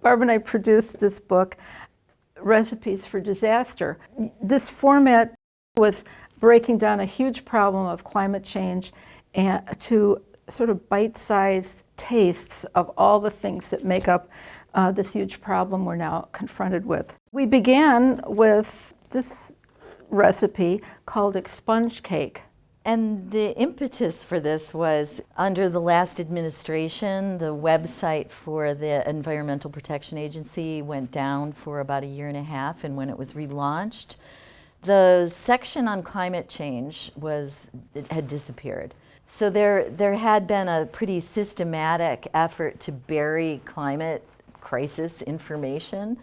Barb and I produced this book, Recipes for Disaster. This format was breaking down a huge problem of climate change and to sort of bite-sized tastes of all the things that make up this huge problem we're now confronted with. We began with this recipe called expunge cake. And the impetus for this was under the last administration, the website for the Environmental Protection Agency went down for about 1.5 years, and when it was relaunched, the section on climate change had disappeared. So there had been a pretty systematic effort to bury climate crisis information.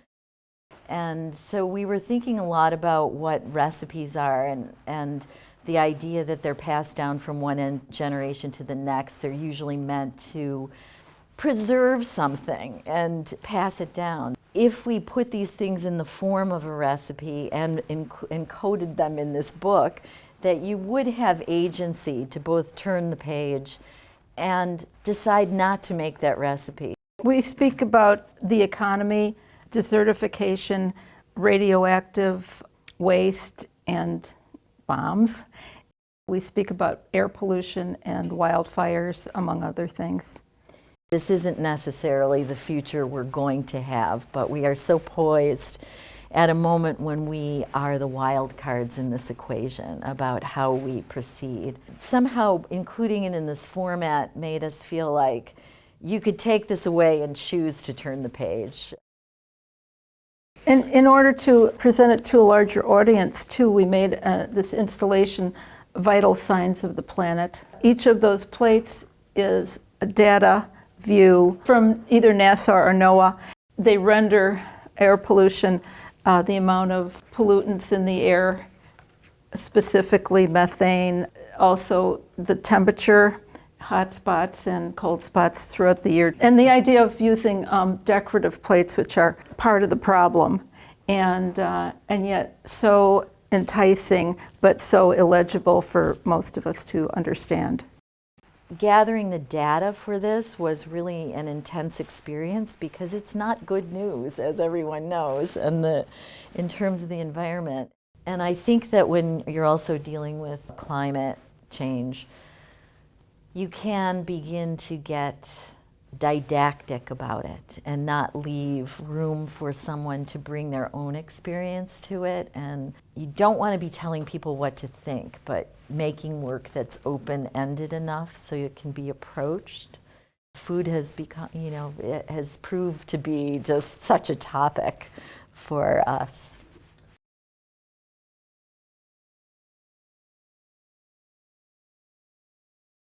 And so we were thinking a lot about what recipes are and the idea that they're passed down from one generation to the next. They're usually meant to preserve something and pass it down. If we put these things in the form of a recipe and encoded them in this book, that you would have agency to both turn the page and decide not to make that recipe. We speak about the economy, desertification, radioactive waste, and bombs. We speak about air pollution and wildfires, among other things. This isn't necessarily the future we're going to have, but we are so poised at a moment when we are the wild cards in this equation about how we proceed. Somehow including it in this format made us feel like you could take this away and choose to turn the page. In order to present it to a larger audience, too, we made this installation, Vital Signs of the Planet. Each of those plates is a data view from either NASA or NOAA. They render air pollution, the amount of pollutants in the air, specifically methane, also the temperature, hot spots and cold spots throughout the year. And the idea of using decorative plates, which are part of the problem, and yet so enticing, but so illegible for most of us to understand. Gathering the data for this was really an intense experience because it's not good news, as everyone knows, and in terms of the environment. And I think that when you're also dealing with climate change, you can begin to get didactic about it and not leave room for someone to bring their own experience to it. And you don't want to be telling people what to think, but making work that's open-ended enough so it can be approached. Food has become, it has proved to be just such a topic for us.